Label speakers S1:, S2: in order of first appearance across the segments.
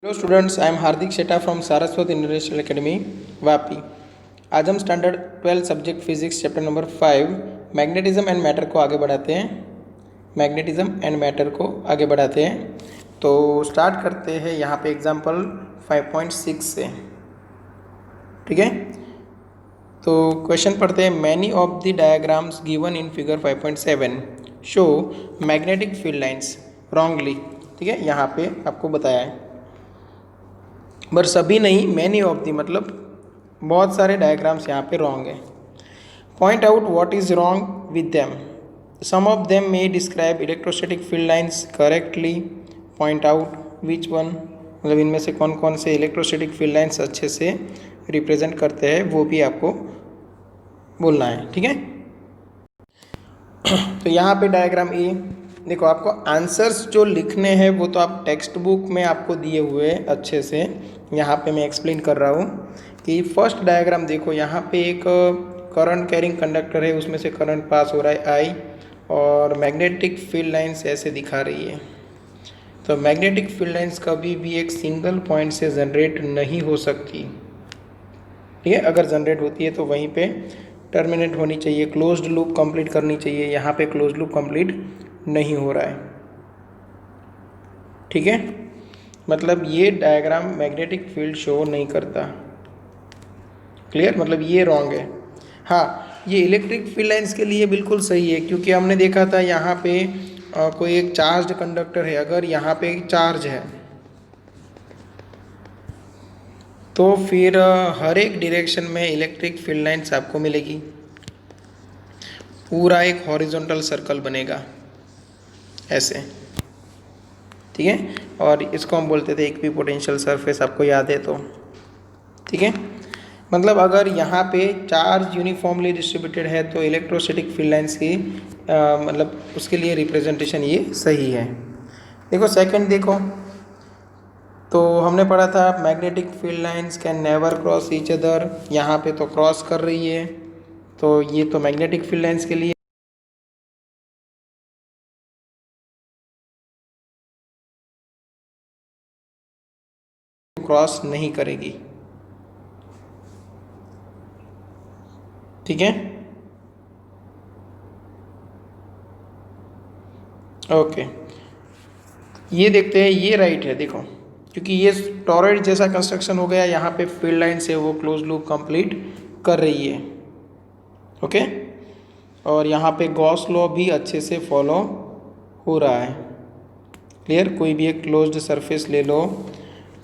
S1: Hello students, I am Hardik Sheta from Saraswat international academy Vapi. आज हम standard 12 subject physics chapter number 5 magnetism and matter को आगे बढ़ाते हैं। तो स्टार्ट करते हैं यहाँ पे एग्जांपल 5.6 से। ठीक है, तो क्वेश्चन पढ़ते हैं। Many of the diagrams given in figure 5.7 show magnetic field lines wrongly. ठीक है, यहाँ पे आपको बताया है, पर सभी नहीं, मैनी ऑफ दी मतलब बहुत सारे डायग्राम्स यहाँ पे रॉन्ग है। Point out what is wrong with them. Some of them may describe electrostatic field lines correctly. Point out which one, मतलब इनमें से कौन कौन से इलेक्ट्रोस्टैटिक फील्ड लाइंस अच्छे से रिप्रेजेंट करते हैं वो भी आपको बोलना है। ठीक है, तो यहाँ पे डायग्राम ए देखो, आपको आंसर्स जो लिखने हैं वो तो आप टेक्स्ट बुक में आपको दिए हुए अच्छे से, यहाँ पे मैं एक्सप्लेन कर रहा हूँ कि फर्स्ट डायग्राम देखो। यहाँ पे एक करंट कैरिंग कंडक्टर है, उसमें से करंट पास हो रहा है आई, और मैग्नेटिक फील्ड लाइंस ऐसे दिखा रही है। तो मैग्नेटिक फील्ड लाइंस कभी भी एक सिंगल पॉइंट से जनरेट नहीं हो सकती। ठीक है, अगर जनरेट होती है तो वहीं पे टर्मिनेट होनी चाहिए, क्लोज्ड लूप कंप्लीट करनी चाहिए। यहाँ पे क्लोज्ड लूप कंप्लीट नहीं हो रहा है। ठीक है, मतलब ये डायग्राम मैग्नेटिक फील्ड शो नहीं करता। क्लियर, मतलब ये रॉन्ग है। हाँ, ये इलेक्ट्रिक फील्ड लाइंस के लिए बिल्कुल सही है, क्योंकि हमने देखा था यहाँ पे कोई एक चार्ज कंडक्टर है। अगर यहाँ पे चार्ज है तो फिर हर एक डायरेक्शन में इलेक्ट्रिक फील्ड लाइंस आपको मिलेगी। पूरा एक हॉरिजॉन्टल सर्कल बनेगा ऐसे। ठीक है, और इसको हम बोलते थे इक्विपोटेंशियल सरफेस, आपको याद है तो। ठीक है, मतलब अगर यहाँ पे चार्ज यूनिफॉर्मली डिस्ट्रीब्यूटेड है तो इलेक्ट्रोस्टैटिक फील्ड लाइंस की मतलब उसके लिए रिप्रेजेंटेशन ये सही है। देखो सेकंड देखो, तो हमने पढ़ा था magnetic field lines can never cross each other. यहाँ पे तो क्रॉस कर रही है, तो ये तो मैग्नेटिक फील्ड लाइंस के लिए क्रॉस नहीं करेगी। ठीक है, ओके, ये देखते हैं। ये राइट है देखो, क्योंकि ये टॉरॉइड जैसा कंस्ट्रक्शन हो गया। यहाँ पे फील्ड लाइन से वो क्लोज लूप कंप्लीट कर रही है। ओके, और यहाँ पे गॉस लॉ भी अच्छे से फॉलो हो रहा है। क्लियर, कोई भी एक क्लोज्ड सरफेस ले लो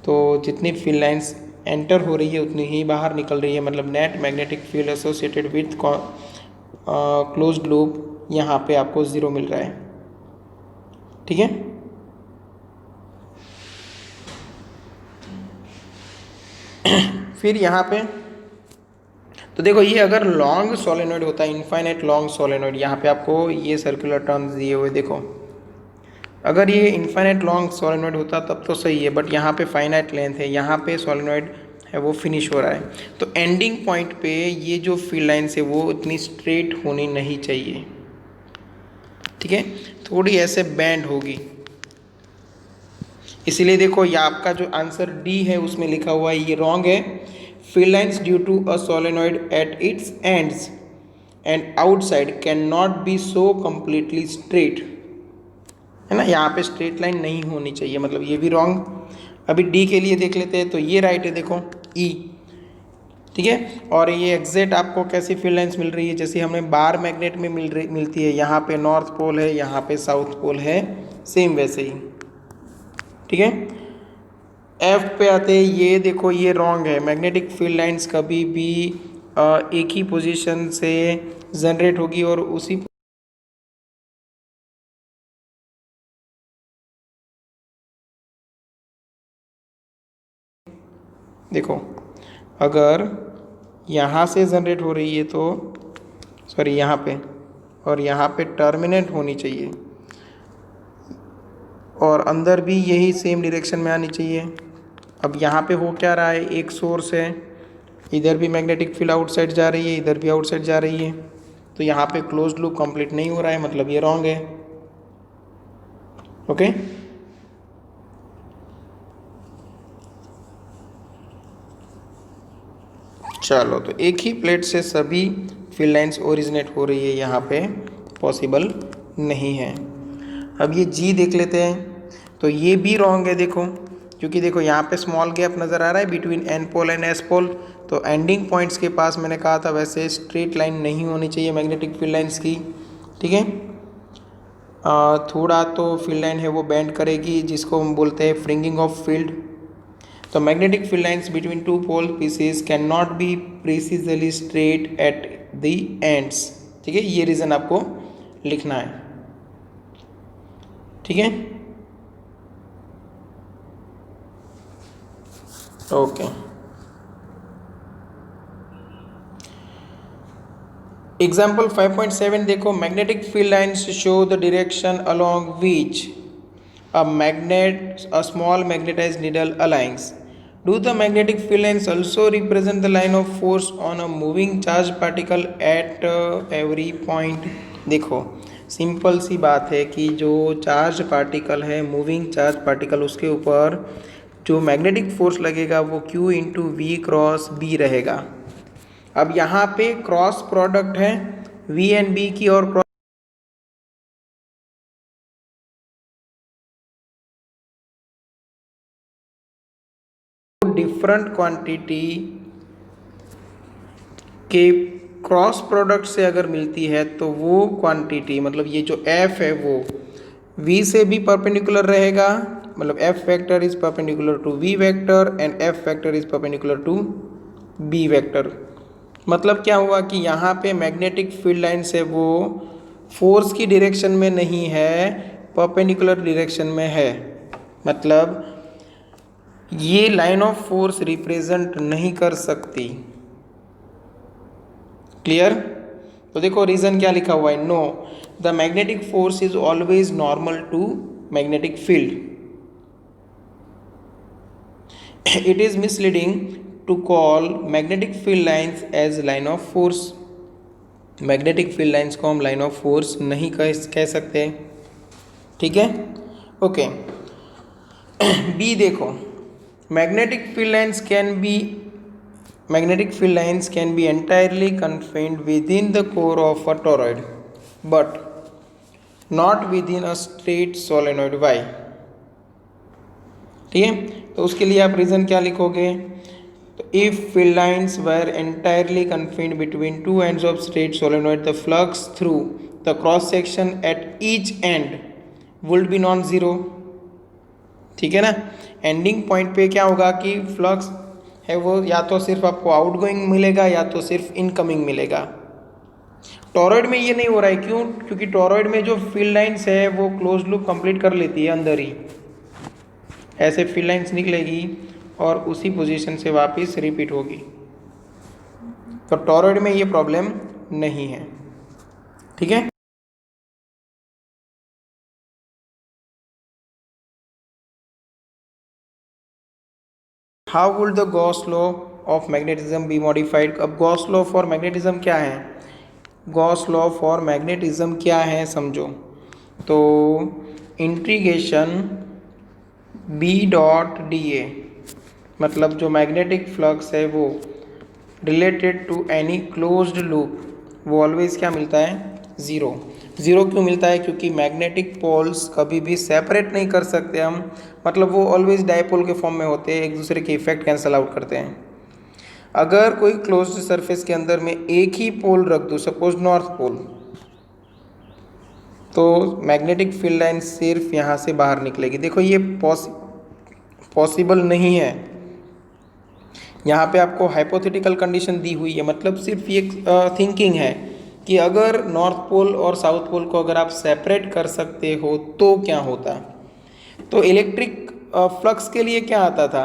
S1: तो जितनी फील्ड लाइंस एंटर हो रही है उतनी ही बाहर निकल रही है, मतलब net magnetic field associated with closed loop यहाँ पे आपको 0 मिल रहा है। ठीक है, फिर यहाँ पे तो देखो, ये अगर लॉन्ग सोलेनॉइड होता है, इनफाइनाइट लॉन्ग सोलेनॉइड, यहाँ पे आपको ये सर्कुलर टर्म्स दिए हुए देखो। अगर ये इनफाइनाइट लॉन्ग सोलेनॉइड होता तब तो सही है, बट यहाँ पे फाइनाइट लेंथ है, यहाँ पे सोलेनॉइड है वो फिनिश हो रहा है। तो एंडिंग पॉइंट पे ये जो फील्ड लाइन्स है वो इतनी स्ट्रेट होनी नहीं चाहिए। ठीक है, थोड़ी ऐसे बैंड होगी। इसीलिए देखो, ये आपका जो आंसर डी है उसमें लिखा हुआ है ये रॉन्ग है। Field lines due to a solenoid at its ends and outside can not be so completely straight, है ना। यहाँ पे स्ट्रेट लाइन नहीं होनी चाहिए, मतलब ये भी रॉन्ग। अभी डी के लिए देख लेते हैं, तो ये राइट है देखो, ई। ठीक है, और ये एग्जैक्ट आपको कैसी फील्ड लाइंस मिल रही है, जैसे हमें बार मैग्नेट में मिलती है। यहाँ पे नॉर्थ पोल है, यहाँ पे साउथ पोल है, सेम वैसे ही। ठीक है, एफ पे आते हैं। ये देखो, ये रॉन्ग है। मैग्नेटिक फील्ड लाइंस कभी भी एक ही पोजीशन से जनरेट होगी और उसी देखो, अगर यहाँ से जनरेट हो रही है तो सॉरी यहाँ पे, और यहाँ पे टर्मिनेट होनी चाहिए, और अंदर भी यही सेम डायरेक्शन में आनी चाहिए। अब यहाँ पे हो क्या रहा है, एक सोर्स है, इधर भी मैग्नेटिक फील्ड आउटसाइड जा रही है, इधर भी आउटसाइड जा रही है, तो यहाँ पे क्लोज्ड लूप कंप्लीट नहीं हो रहा है, मतलब ये रॉन्ग है। ओके, चलो, तो एक ही प्लेट से सभी फील्ड लाइंस ओरिजिनेट हो रही है, यहाँ पे पॉसिबल नहीं है। अब ये जी देख लेते हैं, तो ये भी रॉन्ग है देखो, क्योंकि देखो यहाँ पे स्मॉल गैप नज़र आ रहा है between N pole and S pole. तो एंडिंग पॉइंट्स के पास मैंने कहा था वैसे स्ट्रेट लाइन नहीं होनी चाहिए मैग्नेटिक फील्ड लाइंस की, ठीक है। थोड़ा तो फील्ड लाइन है वो बेंड करेगी, जिसको हम बोलते हैं फ्रिंगिंग ऑफ फील्ड। तो magnetic field lines between two pole pieces can not be precisely straight at the ends, ठीक है। ये रीज़न आपको लिखना है, ठीक है, ओके। एग्जाम्पल 5.7 देखो, magnetic field lines show the direction along which a small magnetized needle aligns. Do the magnetic field lines also represent the line of force on a moving charged particle at every point? देखो, simple सी बात है कि जो charge particle है, moving charge particle, उसके ऊपर जो मैग्नेटिक फोर्स लगेगा वो Q into V cross B रहेगा। अब यहाँ पे क्रॉस प्रोडक्ट है V एंड B की, और डिफरेंट क्वांटिटी के क्रॉस प्रोडक्ट से अगर मिलती है तो वो क्वांटिटी, मतलब ये जो F है वो V से भी परपेंडिकुलर रहेगा, मतलब F vector is perpendicular to V vector and F vector is perpendicular to B vector. मतलब क्या हुआ कि यहाँ पे मैग्नेटिक फील्ड लाइन से वो फोर्स की डायरेक्शन में नहीं है, परपेंडिकुलर डायरेक्शन में है। मतलब ये लाइन ऑफ फोर्स रिप्रेजेंट नहीं कर सकती। क्लियर? तो देखो रीजन क्या लिखा हुआ है, no the magnetic force is always normal to magnetic field. It is misleading to call magnetic field lines as line of force. Magnetic field lines को हम लाइन ऑफ फोर्स नहीं कह सकते, ठीक है, ओके। बी देखो, magnetic field lines can be entirely confined within the core of a toroid but not within a straight solenoid. Why? ठीक है, तो उसके लिए आप रीज़न क्या लिखोगे, तो if field lines were entirely confined between two ends of straight solenoid, the flux through the cross section at each end would be non-zero, ठीक है ना। एंडिंग पॉइंट पे क्या होगा कि फ्लक्स है वो या तो सिर्फ आपको आउटगोइंग मिलेगा या तो सिर्फ इनकमिंग मिलेगा। टॉरॉइड में ये नहीं हो रहा है, क्यों? क्योंकि टॉरॉइड में जो फील्ड लाइंस है वो क्लोज लूप कंप्लीट कर लेती है अंदर ही, ऐसे फील्ड लाइंस निकलेगी और उसी पोजीशन से वापस रिपीट होगी। तो टॉरॉइड में ये प्रॉब्लम नहीं है, ठीक है। How would the Gauss law of magnetism be modified? अब गॉस लॉ फॉर मैग्नेटिज्म क्या है, गॉस लॉ फॉर मैग्नेटिज्म क्या है समझो। तो इंटीग्रेशन B डॉट DA, मतलब जो मैग्नेटिक फ्लक्स है वो related to any closed loop, वो ऑलवेज क्या मिलता है, ज़ीरो। ज़ीरो क्यों मिलता है? क्योंकि मैग्नेटिक पोल्स कभी भी सेपरेट नहीं कर सकते हम, मतलब वो ऑलवेज डायपोल के फॉर्म में होते हैं, एक दूसरे के इफेक्ट कैंसल आउट करते हैं। अगर कोई क्लोज्ड सरफेस के अंदर में एक ही पोल रख दो, सपोज नॉर्थ पोल, तो मैग्नेटिक फील्ड लाइन सिर्फ यहाँ से बाहर निकलेगी। देखो ये पॉसिबल नहीं है। यहाँ पे आपको हाइपोथेटिकल कंडीशन दी हुई है, मतलब सिर्फ ये थिंकिंग है कि अगर नॉर्थ पोल और साउथ पोल को अगर आप सेपरेट कर सकते हो तो क्या होता। तो इलेक्ट्रिक फ्लक्स के लिए क्या आता था,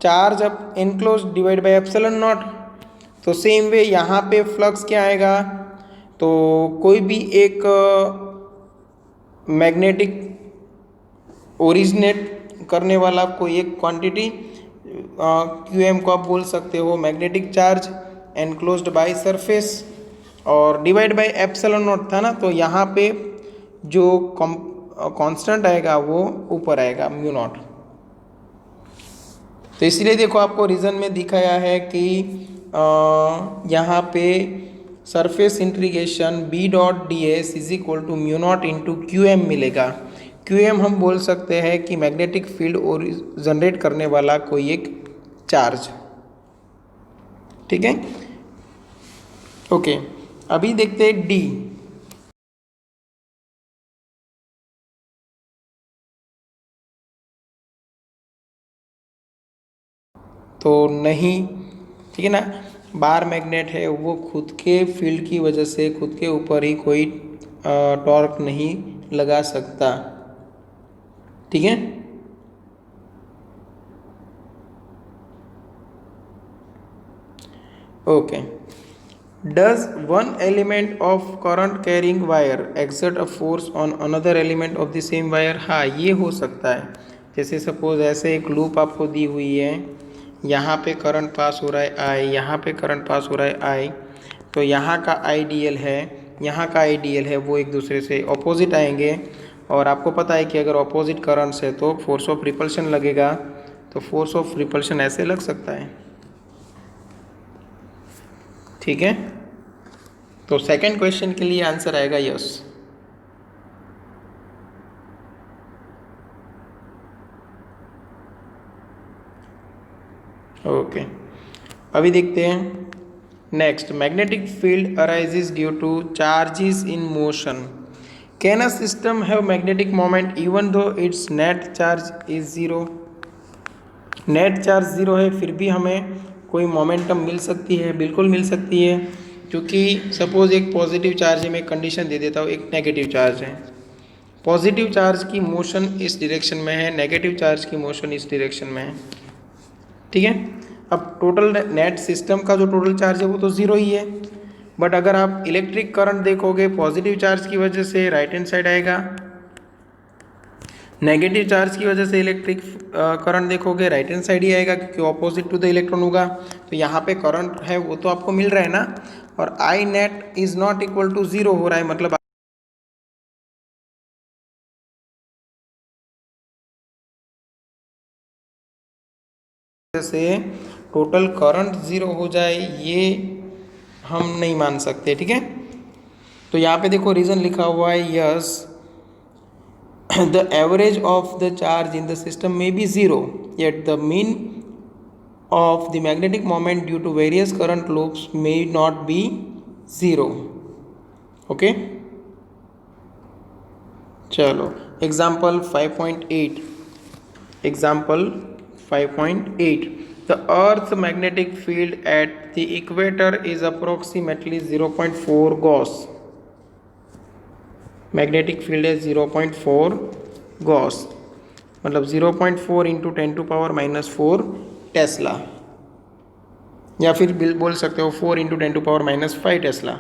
S1: charge up enclose divide by epsilon not. तो सेम वे यहाँ पे फ्लक्स क्या आएगा, तो कोई भी एक मैग्नेटिक ओरिजिनेट करने वाला कोई एक क्वांटिटी QM को आप बोल सकते हो magnetic charge enclosed by surface, और डिवाइड बाय एप्सिलॉन नॉट था ना, तो यहाँ पे जो कांस्टेंट आएगा वो ऊपर आएगा म्यू नॉट। तो इसलिए देखो आपको रीजन में दिखाया है कि यहाँ पे surface integration B dot D S is equal to mu naught into Q M मिलेगा। क्यू एम हम बोल सकते हैं कि मैग्नेटिक फील्ड और जनरेट करने वाला कोई एक चार्ज। ठीक है, ओके। अभी देखते हैं डी। तो नहीं, ठीक है ना, बार मैग्नेट है वो खुद के फील्ड की वजह से खुद के ऊपर ही कोई टॉर्क नहीं लगा सकता। ठीक है, okay. Does one element of current carrying wire exert a force on another element of the same wire? हाँ, ये हो सकता है। जैसे सपोज ऐसे एक लूप आपको दी हुई है, यहाँ पे करंट पास हो रहा है आई, यहाँ पे करंट पास हो रहा है आई, तो यहाँ का आइडियल है, यहाँ का आइडियल है, वो एक दूसरे से ऑपोजिट आएंगे। और आपको पता है कि अगर ऑपोजिट करंट्स है तो फोर्स ऑफ रिपल्शन लगेगा, तो फोर्स ऑफ रिपल्शन ऐसे लग सकता है। ठीक है, तो सेकंड क्वेश्चन के लिए आंसर आएगा यस। ओके, अभी देखते हैं next. Magnetic field arises due two charges in motion. Can a system have magnetic moment even though it's net charge is zero? Net charge zero है फिर भी हमें कोई मोमेंटम मिल सकती है, बिल्कुल मिल सकती है। क्योंकि सपोज एक पॉजिटिव चार्ज है, मैं कंडीशन दे देता हूँ, एक नेगेटिव चार्ज है। पॉजिटिव चार्ज की मोशन इस डायरेक्शन में है, नेगेटिव चार्ज की मोशन इस डायरेक्शन में है। ठीक है, अब टोटल नेट सिस्टम का जो टोटल चार्ज है वो तो ज़ीरो ही है। बट अगर आप इलेक्ट्रिक करंट देखोगे, पॉजिटिव चार्ज की वजह से राइट हैंड साइड आएगा, नेगेटिव चार्ज की वजह से इलेक्ट्रिक करंट देखोगे राइट हैंड साइड ही आएगा, क्योंकि ऑपोजिट टू द इलेक्ट्रॉन होगा। तो यहाँ पे करंट है वो तो आपको मिल रहा है ना, और I net is not equal to zero हो रहा है, मतलब से टोटल करंट जीरो हो जाए ये हम नहीं मान सकते। ठीक है, तो यहाँ पे देखो रीजन लिखा हुआ है yes, the average of the charge in the system may be zero, yet the mean of the magnetic moment due to various current loops may not be zero. Okay, चलो example 5.8। Example 5.8, the earth's magnetic field at the equator is approximately 0.4 Gauss। Magnetic field है 0.4 Gauss, मतलब 0.4 into 10⁻⁻⁴ Tesla, या फिर बोल सकते हो 4 into 10⁻⁻⁵ tesla.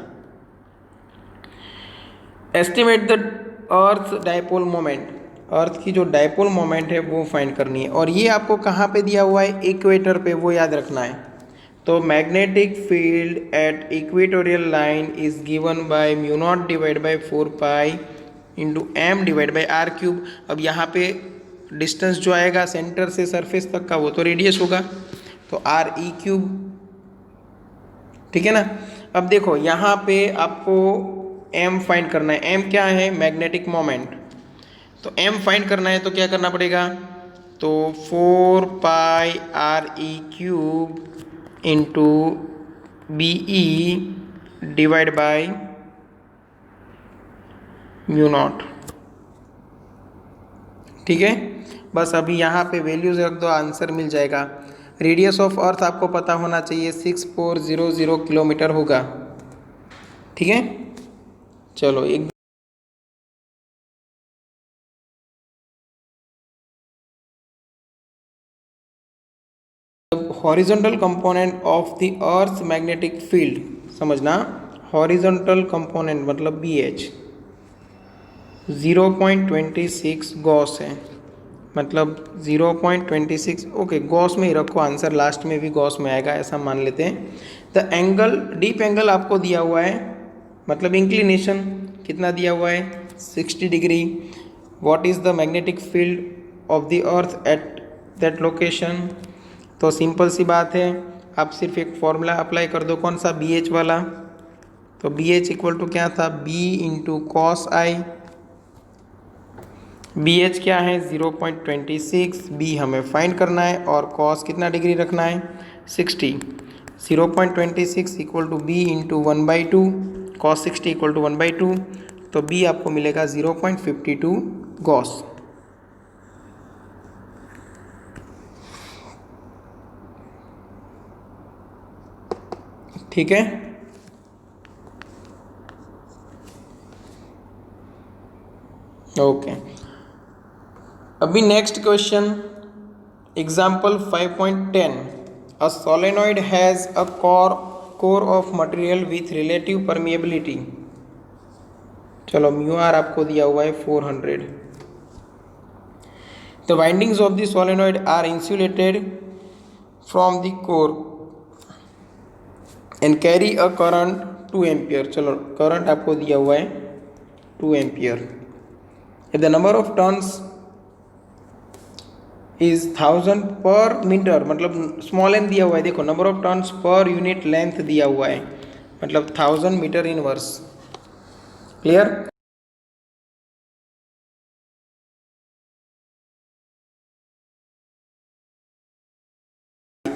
S1: Estimate the earth dipole moment. Earth की जो डायपोल मोमेंट है वो फाइंड करनी है, और ये आपको कहाँ पे दिया हुआ है? इक्वेटर पे, वो याद रखना है। तो magnetic field at equatorial line is given by mu naught divide by 4 into M divide by R cube. अब यहाँ पे डिस्टेंस जो आएगा सेंटर से सरफेस तक का वो तो रेडियस होगा, तो आर ई क्यूब। ठीक है ना, अब देखो यहाँ पे आपको एम फाइंड करना है। एम क्या है? Magnetic moment. तो एम फाइंड करना है तो क्या करना पड़ेगा? तो 4 R E cube into B E divide by mu naught. ठीक है, बस अभी यहाँ पे वैल्यूज रख दो, आंसर मिल जाएगा। रेडियस ऑफ अर्थ आपको पता होना चाहिए 6400 किलोमीटर होगा। ठीक है, चलो एक horizontal component of the earth magnetic field समझना। हॉरिजॉन्टल कंपोनेंट मतलब बी एच 0.26 गॉस है, मतलब 0.26। ओके, गॉस में ही रखो, आंसर लास्ट में भी गॉस में आएगा, ऐसा मान लेते हैं। द एंगल, डीप एंगल आपको दिया हुआ है, मतलब इंक्लिनेशन कितना दिया हुआ है? 60 degree. What is the magnetic field of the earth at that location? तो सिंपल सी बात है, आप सिर्फ एक फॉर्मूला अप्लाई कर दो, कौन सा, बी एच वाला। तो बी एच इक्वल टू क्या था, बी इंटू कॉस आई। बी एच क्या है 0.26, बी हमें फाइंड करना है और कॉस कितना डिग्री रखना है 60। 0.26 equal to B into 1/2, cos 60 equal to 1/2, तो बी आपको मिलेगा 0.52 गॉस। ठीक है, ओके। अभी next question, example 5.10, a solenoid has a core of material with relative permeability. चलो म्यू आर आपको दिया हुआ है 400। The windings of the solenoid are insulated from the core and carry a current 2 ampere. चलो current आपको दिया हुआ है 2 ampere. If the number of turns is 1000 per metre, मतलब स्मॉल एन दिया हुआ है, देखो number of turns per unit length दिया हुआ है, मतलब 1000 मीटर इनवर्स। क्लियर?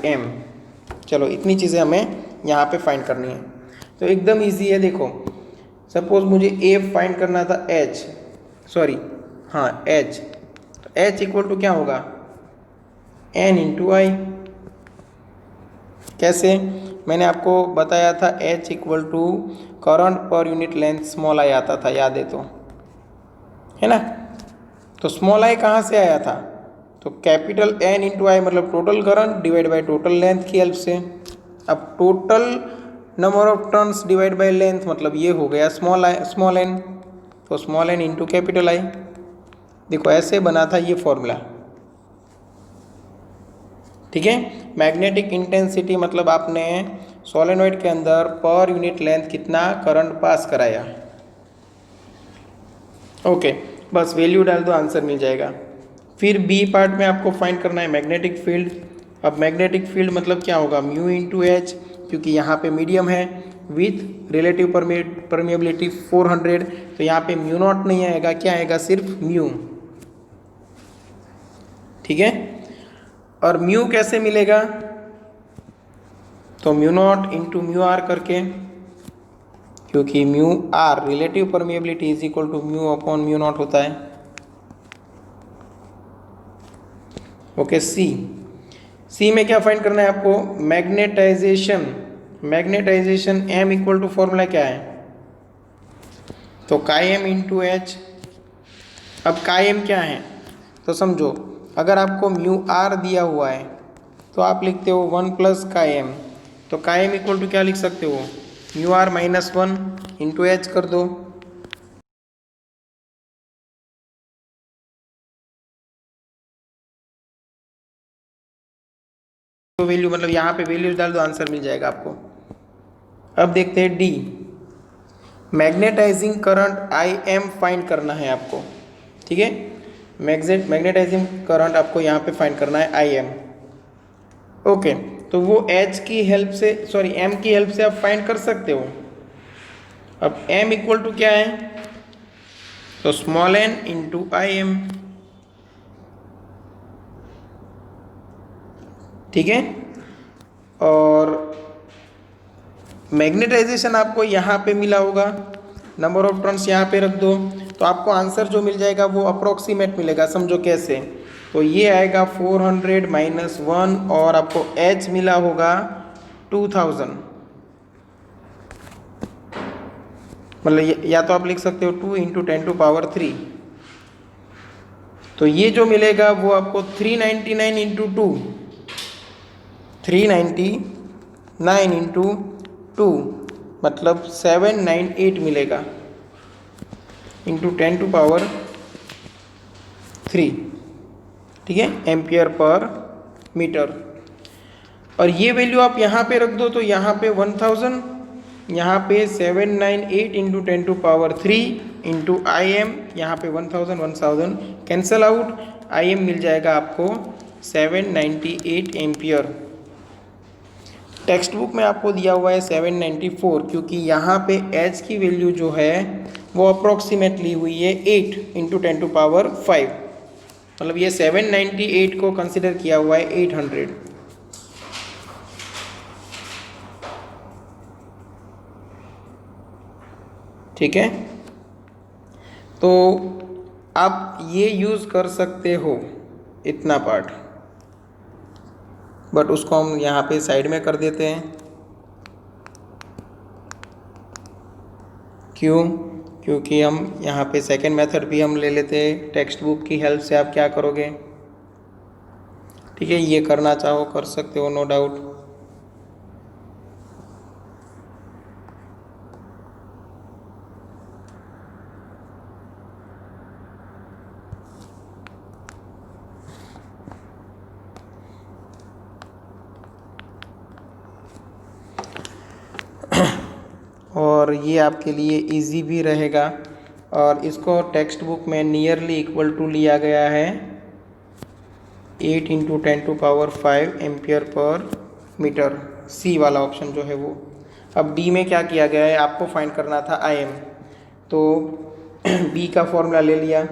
S1: एम, चलो इतनी चीज़ें हमें यहाँ पे फाइंड करनी है, तो एकदम इजी है। देखो सपोज मुझे ए फाइंड करना था, एच, सॉरी हाँ एच, तो एच इक्वल टू क्या होगा, एन इंटू आई। कैसे, मैंने आपको बताया था H equal to current per unit length small I आता था, याद है तो, है ना। तो स्मॉल आई कहाँ से आया था, तो कैपिटल एन इंटू आई मतलब total current divide by total length की हेल्प से। अब total number of turns divide by length मतलब ये हो गया स्मॉल एन, तो small N into capital I. देखो ऐसे बना था ये फॉर्मूला। ठीक है, मैग्नेटिक इंटेंसिटी मतलब आपने सोलेनॉइड के अंदर पर यूनिट लेंथ कितना करंट पास कराया। ओके, बस वैल्यू डाल दो, आंसर मिल जाएगा। फिर बी पार्ट में आपको फाइंड करना है मैग्नेटिक फील्ड। अब मैग्नेटिक फील्ड मतलब क्या होगा, म्यू इंटू एच, क्योंकि यहाँ पे मीडियम है, विथ रिलेटिव परमिएबिलिटी 400, तो यहाँ पे म्यू नॉट नहीं आएगा, क्या आएगा, सिर्फ म्यू। ठीक है, और म्यू कैसे मिलेगा, तो mu naught into mu R करके, क्योंकि mu R relative permeability is equal to mu upon mu naught होता है। ओके, सी में क्या फाइंड करना है आपको, magnetization. Magnetization M equal to formula क्या है, तो काई एम इंटू एच। अब काई एम क्या है, तो समझो अगर आपको म्यू आर दिया हुआ है तो आप लिखते हो 1 प्लस काई एम, तो काई एम इक्वल टू क्या लिख सकते हो, mu R minus 1 into H कर दो। तो वैल्यू मतलब यहाँ पे वैल्यू डाल दो, आंसर मिल जाएगा आपको। अब देखते हैं D, magnetizing current I M find करना है आपको। ठीक है, मैग्नेटाइजिंग करंट आपको यहाँ पे फाइंड करना है आई एम। ओके, तो वो एच की हेल्प से, सॉरी एम की हेल्प से आप फाइंड कर सकते हो। अब एम इक्वल टू क्या है, तो small N into I M. ठीक है, और मैग्नेटाइजेशन आपको यहाँ पे मिला होगा, नंबर ऑफ टर्न्स यहाँ पे रख दो, तो आपको आंसर जो मिल जाएगा वो अप्रोक्सीमेट मिलेगा। समझो कैसे, तो ये आएगा 400 माइनस 1 और आपको एच मिला होगा 2000, मतलब या तो आप लिख सकते हो 2 इंटू 10 टू पावर 3। तो ये जो मिलेगा वो आपको 399 इंटू 2, 399 इंटू 2 मतलब 798 मिलेगा इंटू 10 टू पावर 3। ठीक है, एम्पियर पर मीटर। और ये वैल्यू आप यहाँ पे रख दो, तो यहाँ पे 1000, यहाँ पे 798 into 10 to power 3 into I M, यहाँ पे 1000 कैंसल आउट, आई एम मिल जाएगा आपको 798 एम्पियर। टेक्स्ट बुक में आपको दिया हुआ है 794, क्योंकि यहाँ पे एच की वैल्यू जो है वो अप्रोक्सीमेटली हुई है 8 इंटू 10⁵, मतलब ये 798 को कंसिडर किया हुआ है 800। ठीक है, तो आप ये यूज़ कर सकते हो इतना पार्ट, बट उसको हम यहाँ पे साइड में कर देते हैं। क्यों? क्योंकि हम यहाँ पे सेकेंड मेथड भी हम ले लेते हैं, टेक्स्ट बुक की हेल्प से आप क्या करोगे। ठीक है, ये करना चाहो कर सकते हो, नो डाउट। और ये आपके लिए इजी भी रहेगा, और इसको टेक्स्ट बुक में नियरली इक्वल टू लिया गया है 8 इंटू 10⁵ एम्पियर पर मीटर, सी वाला ऑप्शन जो है वो। अब बी में क्या किया गया है, आपको फाइंड करना था आई एम, तो बी का फॉर्मूला ले लिया,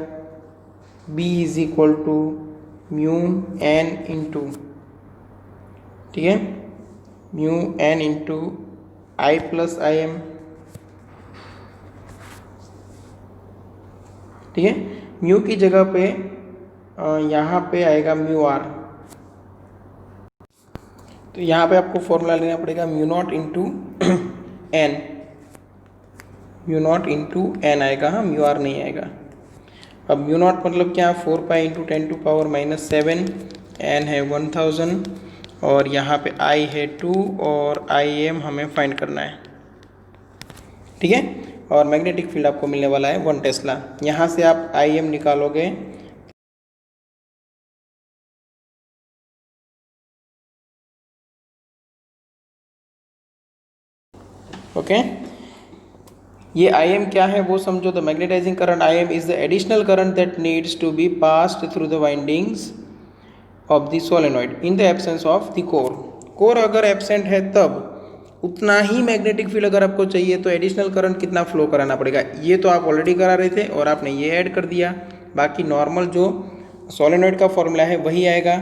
S1: B is equal to mu N into, ठीक है, mu N into I plus I M. ठीक है, म्यू की जगह पे यहाँ पे आएगा म्यू आर, तो यहाँ पे आपको फॉर्मूला लेना पड़ेगा mu naught into N, mu naught into N आएगा, हाँ म्यू आर नहीं आएगा। अब म्यू नॉट मतलब क्या, 4 इंटू 10⁻⁷, एन है 1000 और यहाँ पे आई है 2 और आई एम हमें फाइंड करना है। ठीक है, और मैग्नेटिक फील्ड आपको मिलने वाला है 1 टेस्ला। यहाँ से आप आई एम निकालोगे, ओके। ये आई एम क्या है वो समझो, the magnetizing current I M is the additional current that needs to be passed through the windings of the solenoid in the absence of the core. Core अगर absent है तब उतना ही magnetic field अगर आपको चाहिए तो एडिशनल करंट कितना flow कराना पड़ेगा। ये तो आप ऑलरेडी करा रहे थे और आपने ये ऐड कर दिया, बाकी नॉर्मल जो सोलेनॉइड का फॉर्मूला है वही आएगा।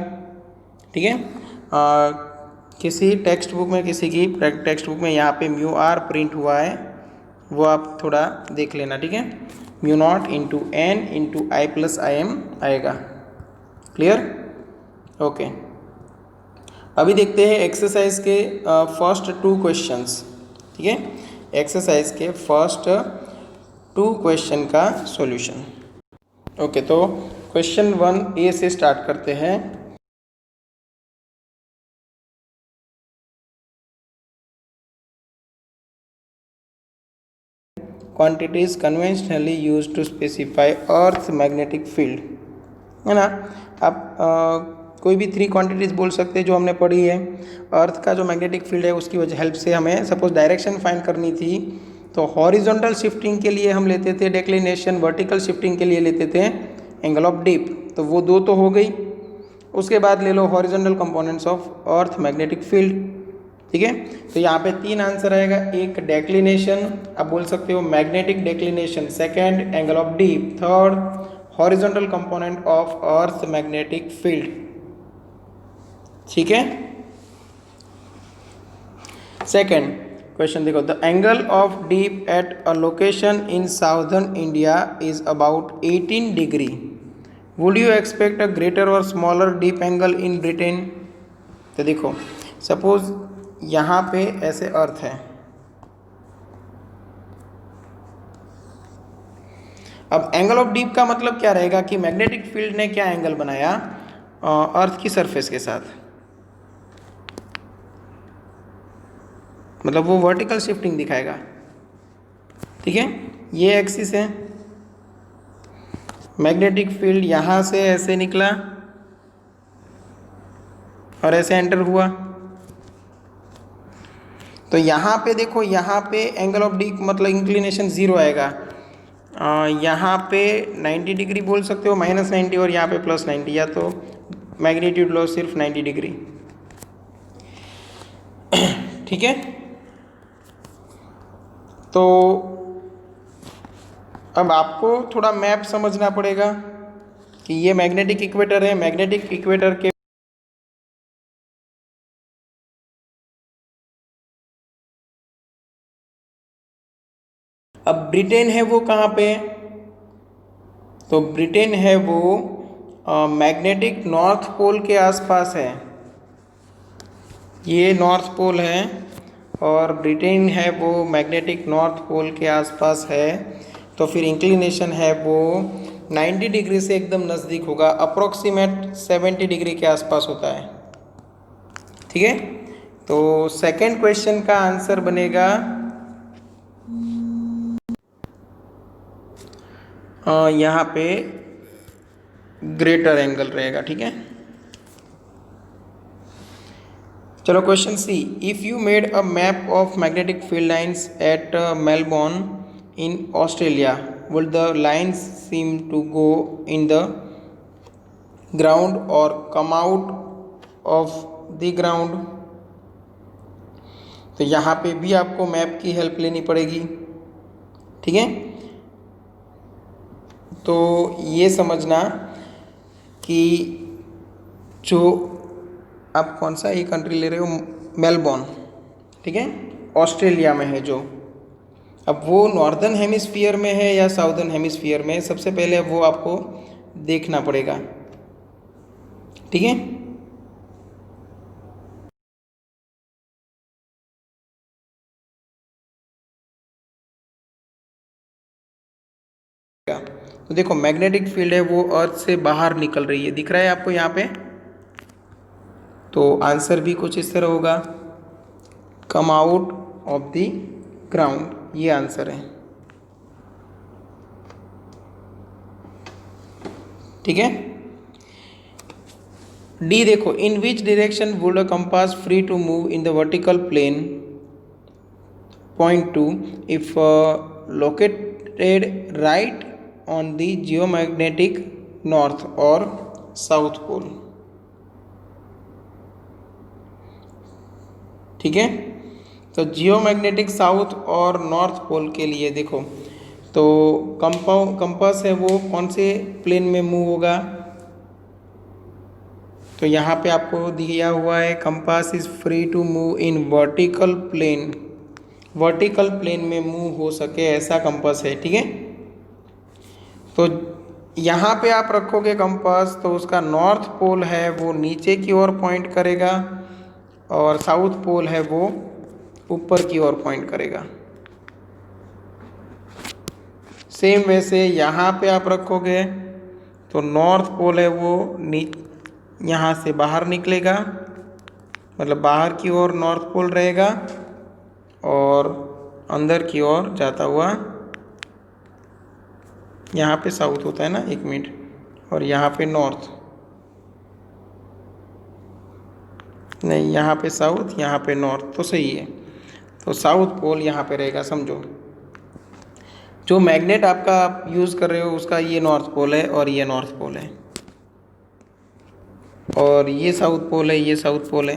S1: ठीक है, किसी टेक्स्ट बुक में, किसी की टेक्स्ट बुक में यहाँ पे म्यू आर प्रिंट हुआ है, वो आप थोड़ा देख लेना। ठीक है, mu naught into N into I plus I M आएगा। क्लियर? ओके, अभी देखते हैं एक्सरसाइज के फर्स्ट 2 क्वेश्चंस। ठीक है, एक्सरसाइज के फर्स्ट 2 क्वेश्चन का सॉल्यूशन। ओके, तो क्वेश्चन 1 ए से स्टार्ट करते हैं। Quantities conventionally used to specify earth magnetic field, है ना। आप कोई भी 3 क्वांटिटीज़ बोल सकते हैं जो हमने पढ़ी है। अर्थ का जो मैग्नेटिक फील्ड है उसकी वजह हेल्प से हमें सपोज डायरेक्शन फाइंड करनी थी, तो हॉरिजॉन्टल शिफ्टिंग के लिए हम लेते थे डेक्लिनेशन, वर्टिकल शिफ्टिंग के लिए लेते थे एंगल ऑफ डीप, तो वो 2 तो हो गई। उसके बाद ले लो horizontal components of earth magnetic field. ठीक है, तो यहाँ पे 3 आंसर आएगा। एक डेक्लिनेशन, आप बोल सकते हो magnetic declination, second angle of dip, third horizontal component of earth magnetic field. ठीक है, सेकेंड क्वेश्चन देखो, the angle of dip at a location in southern India is about 18 degree. Would you expect a greater or smaller dip angle in Britain? तो देखो, suppose यहाँ पे ऐसे अर्थ है, अब एंगल ऑफ डीप का मतलब क्या रहेगा कि मैग्नेटिक फील्ड ने क्या एंगल बनाया अर्थ की सरफेस के साथ, मतलब वो वर्टिकल शिफ्टिंग दिखाएगा। ठीक है, ये एक्सिस है, मैग्नेटिक फील्ड यहाँ से ऐसे निकला और ऐसे एंटर हुआ, तो यहाँ पे देखो, यहाँ पे एंगल ऑफ डीप मतलब इंक्लिनेशन 0 आएगा। यहाँ पे 90 डिग्री बोल सकते हो, -90, और यहाँ पे +90, या तो मैग्नीट्यूड लो सिर्फ 90 डिग्री। ठीक है, तो अब आपको थोड़ा मैप समझना पड़ेगा कि ये मैग्नेटिक इक्वेटर है। मैग्नेटिक इक्वेटर के अब ब्रिटेन है वो कहाँ पे? तो ब्रिटेन है वो मैग्नेटिक नॉर्थ पोल के आसपास है। ये नॉर्थ पोल है और ब्रिटेन है वो मैग्नेटिक नॉर्थ पोल के आसपास है। तो फिर इंक्लिनेशन है वो 90 डिग्री से एकदम नज़दीक होगा, अप्रोक्सीमेट 70 डिग्री के आसपास होता है। ठीक है, तो सेकंड क्वेश्चन का आंसर बनेगा यहाँ पे ग्रेटर एंगल रहेगा। ठीक है, चलो question C, if you made a map of magnetic field lines at Melbourne in Australia, would the lines seem to go in the ground or come out of the ground? तो यहाँ पे भी आपको map की help लेनी पड़ेगी। ठीक है, तो ये समझना कि जो आप कौन सा ये कंट्री ले रहे हो, मेलबोर्न, ठीक है, ऑस्ट्रेलिया में है जो, अब वो नॉर्दर्न हेमिस्फीयर में है या साउदर्न हेमिस्फीयर में, सबसे पहले वो आपको देखना पड़ेगा। ठीक है, तो देखो मैग्नेटिक फील्ड है वो अर्थ से बाहर निकल रही है, दिख रहा है आपको यहाँ पे। तो आंसर भी कुछ इस तरह होगा, come out of the ground, ये आंसर है। ठीक है, डी देखो, in which direction would a compass free to move in the vertical plane point to if located right on the geomagnetic north or south pole? ठीक है, तो geomagnetic south और north pole के लिए देखो, तो कंपास है वो कौन से प्लेन में मूव होगा? तो यहाँ पे आपको दिया हुआ है compass is free to move in vertical plane, vertical plane में मूव हो सके ऐसा कंपास है। ठीक है, तो यहाँ पे आप रखोगे कंपास तो उसका नॉर्थ पोल है वो नीचे की ओर पॉइंट करेगा और साउथ पोल है वो ऊपर की ओर पॉइंट करेगा। सेम वैसे यहाँ पे आप रखोगे तो नॉर्थ पोल है वो यहाँ से बाहर निकलेगा, मतलब बाहर की ओर नॉर्थ पोल रहेगा और अंदर की ओर जाता हुआ यहाँ पे साउथ होता है ना, एक मिनट, और यहाँ पे नॉर्थ, नहीं यहाँ पे साउथ यहाँ पे नॉर्थ, तो सही है। तो साउथ पोल यहाँ पे रहेगा, समझो जो मैग्नेट आपका आप यूज़ कर रहे हो उसका ये नॉर्थ पोल है और ये नॉर्थ पोल है, और ये साउथ पोल है, ये साउथ पोल है।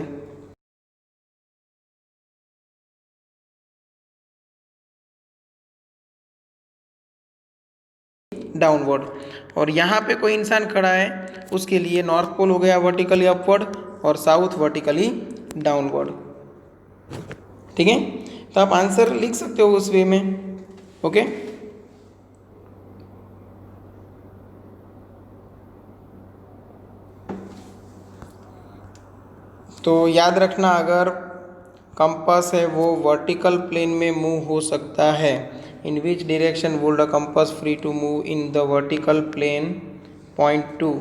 S1: डाउनवर्ड, और यहाँ पे कोई इंसान खड़ा है उसके लिए नॉर्थ पोल हो गया वर्टिकली अपवर्ड और साउथ वर्टिकली डाउनवर्ड। ठीक है, तो आप आंसर लिख सकते हो उस वे में। ओके, तो याद रखना, अगर कंपास है वो वर्टिकल प्लेन में मूव हो सकता है, in which direction would a compass free to move in the vertical plane point to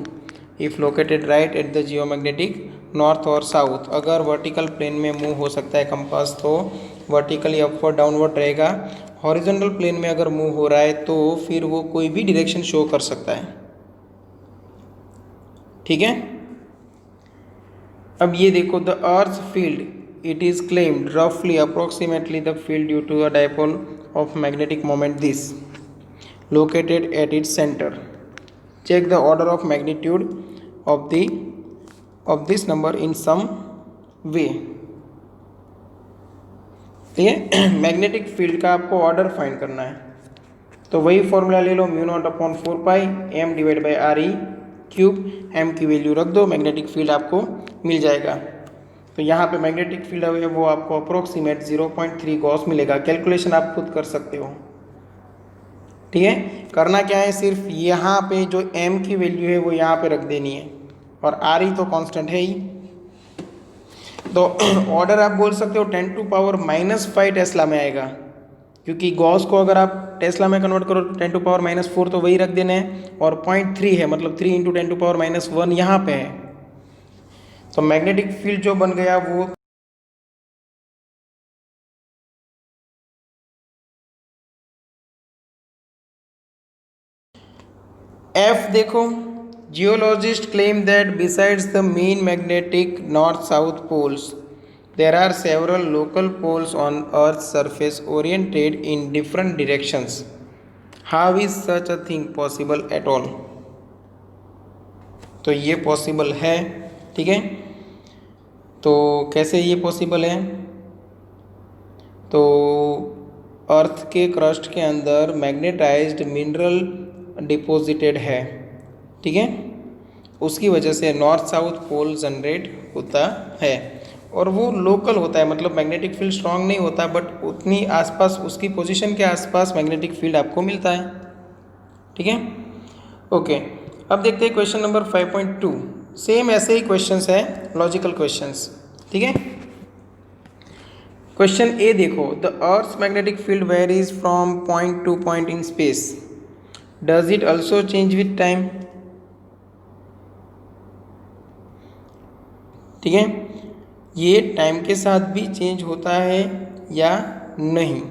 S1: if located right at the geomagnetic north or south? अगर वर्टिकल प्लेन में मूव हो सकता है कंपास तो वर्टिकली अपवर्ड डाउनवर्ड रहेगा। Horizontal plane में अगर move हो रहा है तो फिर वो कोई भी डायरेक्शन शो कर सकता है। ठीक है, अब ये देखो, the earth field it is claimed रफली approximately the field due to a dipole of magnetic moment this located at its centre, check the order of magnitude of this number in some way. ठीक है। Magnetic field का आपको order find करना है, तो वही formula ले लो, mu naught upon 4 pi M divide by R E cube. M की वैल्यू रख दो, मैग्नेटिक फील्ड आपको मिल जाएगा। तो यहाँ पे मैग्नेटिक फील्ड है वो आपको अप्रोक्सीमेट 0.3 गॉस मिलेगा। कैलकुलेशन आप खुद कर सकते हो। ठीक है, करना क्या है, सिर्फ यहाँ पे जो m की वैल्यू है वो यहाँ पे रख देनी है, और आर ई तो कांस्टेंट है ही। तो ऑर्डर आप बोल सकते हो 10⁻⁻5 टेस्ला में आएगा, क्योंकि गॉस को अगर आप टेस्ला में कन्वर्ट करो तो 10⁻⁻4 तो वही रख देने हैं, और 0.3 है मतलब 3 × 10⁻⁻1 यहाँ पे है। तो मैग्नेटिक फील्ड जो बन गया वो एफ देखो, geologist claim that besides the main magnetic north south poles there are several local poles on earth's surface oriented in different directions. How is such a thing possible at all? तो ये possible है। ठीक है, तो कैसे ये possible है, तो अर्थ के क्रस्ट के अंदर मैग्नेटाइज्ड मिनरल डिपॉजिटेड है। ठीक है, उसकी वजह से नॉर्थ साउथ पोल जनरेट होता है, और वो लोकल होता है, मतलब मैग्नेटिक फील्ड स्ट्रांग नहीं होता, बट उतनी आसपास उसकी पोजीशन के आसपास मैग्नेटिक फील्ड आपको मिलता है। ठीक है, ओके। अब देखते हैं क्वेश्चन नंबर 5.2। सेम ऐसे ही क्वेश्चंस है, लॉजिकल क्वेश्चंस। ठीक है, क्वेश्चन ए देखो, the earth's magnetic field varies from point to point in space, does it also change with time? ठीक है, ये टाइम के साथ भी चेंज होता है या नहीं?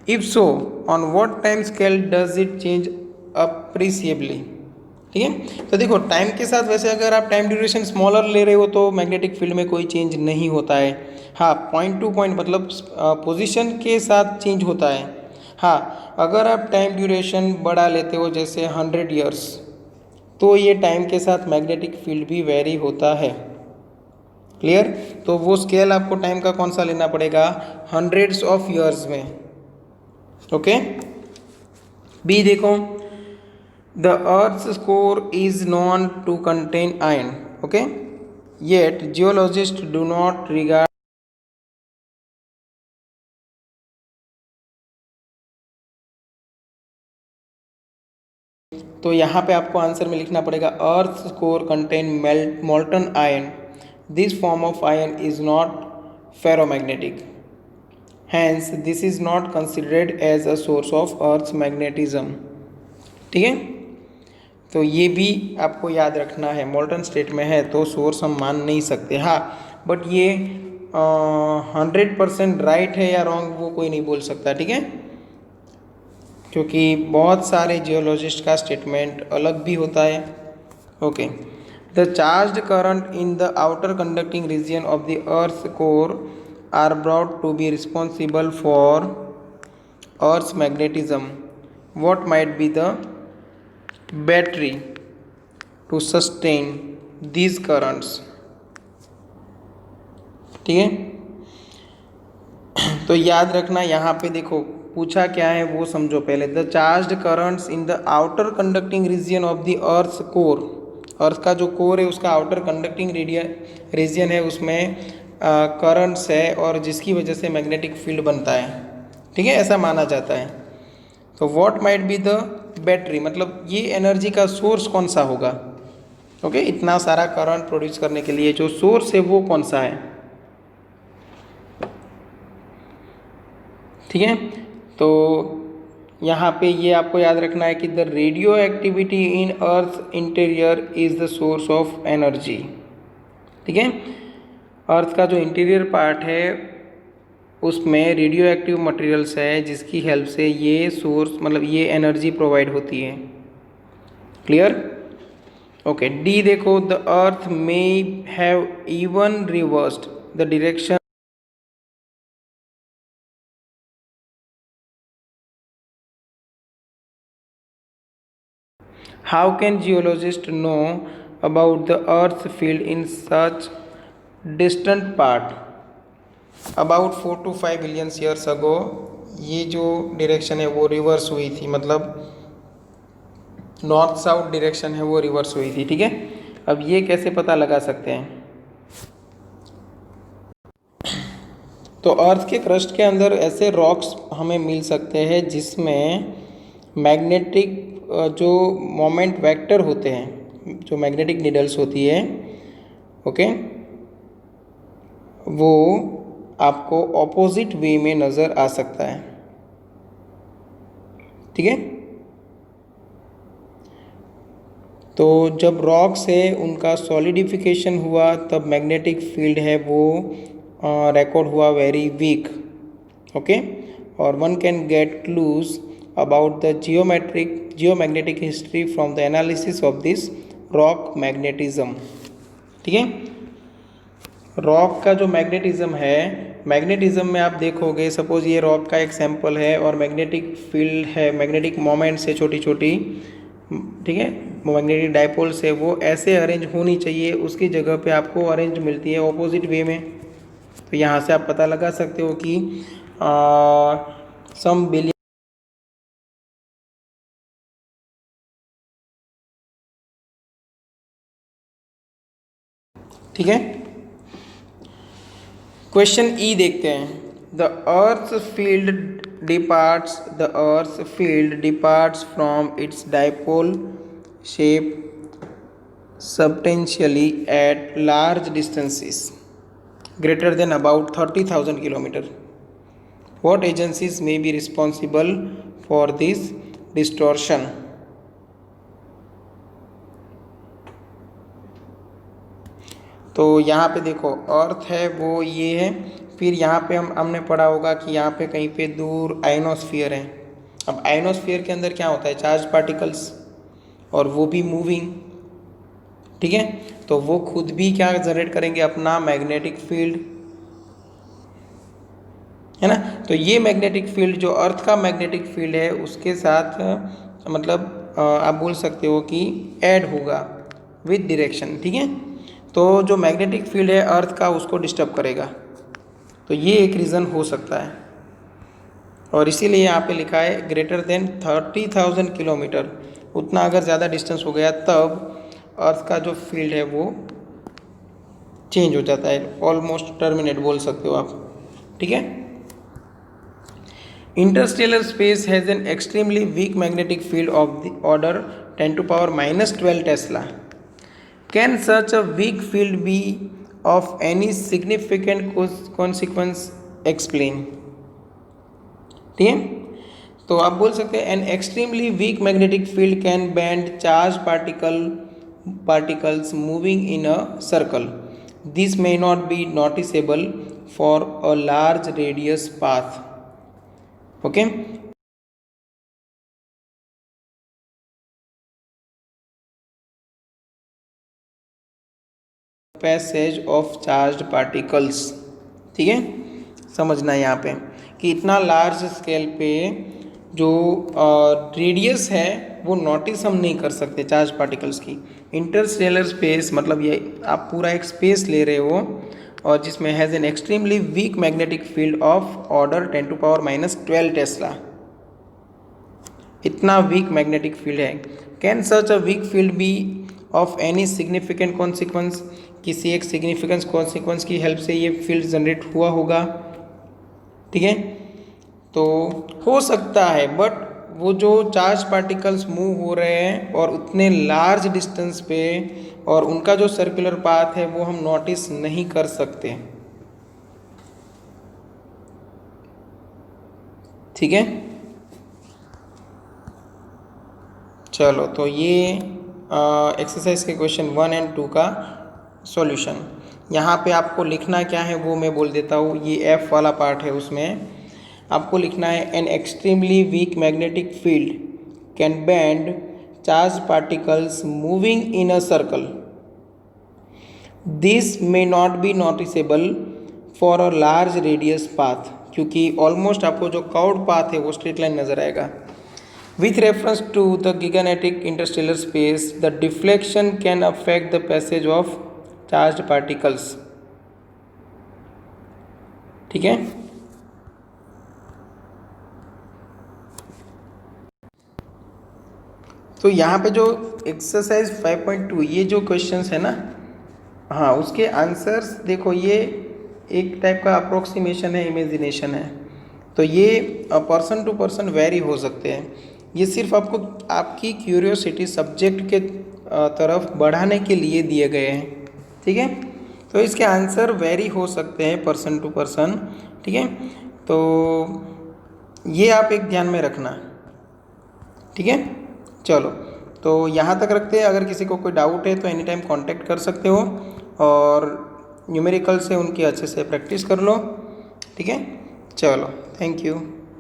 S1: If so, on what time scale does it change appreciably? ठीक है, तो देखो टाइम के साथ वैसे अगर आप टाइम ड्यूरेशन स्मॉलर ले रहे हो तो मैग्नेटिक फील्ड में कोई चेंज नहीं होता है। हाँ, पॉइंट टू पॉइंट मतलब पोजीशन के साथ चेंज होता है। हाँ, अगर आप टाइम ड्यूरेशन बढ़ा लेते हो जैसे 100 ईयर्स, तो ये टाइम के साथ मैग्नेटिक फील्ड भी वेरी होता है। क्लियर? तो वो स्केल आपको टाइम का कौन सा लेना पड़ेगा, हंड्रेड्स ऑफ ईयर्स में। ओके, बी देखो, the अर्थ's core is known to contain iron. Okay, yet geologists do not regard तो यहाँ पे आपको आंसर में लिखना पड़ेगा earth core contain molten iron, this form of iron is not ferromagnetic, hence this is not considered as a source of earth magnetism. ठीक है, तो ये भी आपको याद रखना है, मोल्टन स्टेट में है तो सोर्स हम मान नहीं सकते। हाँ, बट ये 100% राइट है या रॉन्ग वो कोई नहीं बोल सकता। ठीक है, क्योंकि बहुत सारे जियोलॉजिस्ट का स्टेटमेंट अलग भी होता है। Okay, the charged current in the outer conducting region of the earth core are brought to be responsible for earth magnetism, what might be the battery to sustain these currents? ठीक है, तो याद रखना यहाँ पे देखो पूछा क्या है वो समझो पहले। The charged currents in the outer conducting region of the earth core, earth का जो कोर है उसका आउटर कंडक्टिंग रीजन है, उसमें करंट्स है और जिसकी वजह से मैग्नेटिक फील्ड बनता है। ठीक है, ऐसा माना जाता है। तो what might be the battery, मतलब ये एनर्जी का सोर्स कौन सा होगा? ओके, इतना सारा करंट प्रोड्यूस करने के लिए जो सोर्स है वो कौन सा है? ठीक है, तो यहाँ पे ये आपको याद रखना है कि the radio activity in earth interior is the source of energy. ठीक है, अर्थ का जो इंटीरियर पार्ट है उसमें रेडियो एक्टिव मटेरियल्स है जिसकी हेल्प से ये सोर्स मतलब ये एनर्जी प्रोवाइड होती है। क्लियर? ओके, डी देखो, the earth may have even reversed the direction, how can geologists know about the earth's field in such distant part? About 4 to 5 billion years ago ये जो direction है वो reverse हुई थी, मतलब नॉर्थ साउथ डायरेक्शन है वो रिवर्स हुई थी। ठीक है, अब ये कैसे पता लगा सकते हैं? तो अर्थ के क्रस्ट के अंदर ऐसे रॉक्स हमें मिल सकते हैं जिसमें मैग्नेटिक जो मोमेंट वेक्टर होते हैं, जो मैग्नेटिक नीडल्स होती है, ओके, वो आपको ऑपोजिट वे में नज़र आ सकता है। ठीक है, तो जब रॉक्स है उनका सॉलिडिफिकेशन हुआ तब मैग्नेटिक फील्ड है वो रिकॉर्ड हुआ वेरी वीक। ओके, और one can get clues about the geomagnetic history from the analysis of this rock magnetism. ठीक है, रॉक का जो मैग्नेटिज्म है, मैग्नेटिज्म में आप देखोगे, सपोज ये रॉक का एक सैंपल है और मैग्नेटिक फील्ड है, मैग्नेटिक मोमेंट्स है छोटी छोटी, ठीक है, मैग्नेटिक डायपोल्स है, वो ऐसे अरेंज होनी चाहिए, उसकी जगह पे आपको अरेंज मिलती है ऑपोजिट वे में। तो यहाँ से आप पता लगा सकते हो कि सम बिलियन, ठीक है। क्वेश्चन ई देखते हैं। The earth field departs from its dipole shape substantially at large distances greater than about 30,000 kilometers. What agencies may be responsible for this distortion? तो यहाँ पे देखो अर्थ है वो ये है, फिर यहाँ पे हमने पढ़ा होगा कि यहाँ पे कहीं पे दूर आयनोस्फीयर है। अब आयनोस्फीयर के अंदर क्या होता है? चार्ज पार्टिकल्स, और वो भी मूविंग। ठीक है, तो वो खुद भी क्या जनरेट करेंगे? अपना मैग्नेटिक फील्ड, है ना। तो ये मैग्नेटिक फील्ड जो अर्थ का मैग्नेटिक फील्ड है उसके साथ मतलब आप बोल सकते हो कि ऐड होगा विद डायरेक्शन। ठीक है, तो जो मैग्नेटिक फील्ड है अर्थ का उसको डिस्टर्ब करेगा, तो ये एक रीज़न हो सकता है। और इसीलिए यहाँ पे लिखा है ग्रेटर देन 30,000 किलोमीटर, उतना अगर ज़्यादा डिस्टेंस हो गया तब अर्थ का जो फील्ड है वो चेंज हो जाता है, ऑलमोस्ट टर्मिनेट बोल सकते हो आप। ठीक है, interstellar space has an extremely weak magnetic field of the order 10⁻⁻12 tesla. Can such a weak field be of any significant consequence explain. ठीक है, तो आप बोल सकते हैं an extremely weak magnetic field can bend charge particles moving in a circle. This may not be noticeable for a large radius path. Okay. Passage of charged particles. ठीक है, समझना है यहाँ पे कि इतना लार्ज स्केल पे जो रेडियस है वो नोटिस हम नहीं कर सकते चार्ज पार्टिकल्स की। इंटरस्टेलर स्पेस मतलब ये आप पूरा एक स्पेस ले रहे हो और जिसमें has an extremely weak magnetic field of order 10⁻12 tesla. इतना वीक मैग्नेटिक फील्ड है। Can such a weak field be of any significant consequence, किसी एक सिग्निफिकेंस कॉन्सिक्वेंस की हेल्प से ये फील्ड जनरेट हुआ होगा। ठीक है, तो हो सकता है, बट वो जो चार्ज पार्टिकल्स मूव हो रहे हैं और उतने लार्ज डिस्टेंस पे और उनका जो सर्कुलर पाथ है वो हम नोटिस नहीं कर सकते। ठीक है, चलो तो ये एक्सरसाइज के क्वेश्चन 1 और 2 का सॉल्यूशन। यहाँ पे आपको लिखना क्या है वो मैं बोल देता हूँ। ये एफ वाला पार्ट है, उसमें आपको लिखना है N extremely weak magnetic field can bend charge particles moving in a circle. This may not be noticeable for a large radius path, क्योंकि ऑलमोस्ट आपको जो कर्व्ड पाथ है वो स्ट्रेट लाइन नजर आएगा। With reference to the gigantic interstellar space, the deflection can affect the passage of charged particles. ठीक है। तो यहाँ पे जो एक्सरसाइज 5.2 ये जो क्वेश्चंस है ना, हाँ उसके आंसर्स देखो, ये एक टाइप का अप्रोक्सीमेशन है, इमेजिनेशन है। तो ये पर्सन टू पर्सन वेरी हो सकते हैं। ये सिर्फ आपको आपकी क्यूरियोसिटी सब्जेक्ट के तरफ बढ़ाने के लिए दिए गए हैं, ठीक है। तो इसके आंसर वेरी हो सकते हैं पर्सन टू पर्सन, ठीक है। तो ये आप एक ध्यान में रखना, ठीक है। चलो तो यहाँ तक रखते हैं। अगर किसी को कोई डाउट है तो एनी टाइम कांटेक्ट कर सकते हो, और न्यूमेरिकल से उनकी अच्छे से प्रैक्टिस कर लो, ठीक है। चलो, थैंक यू।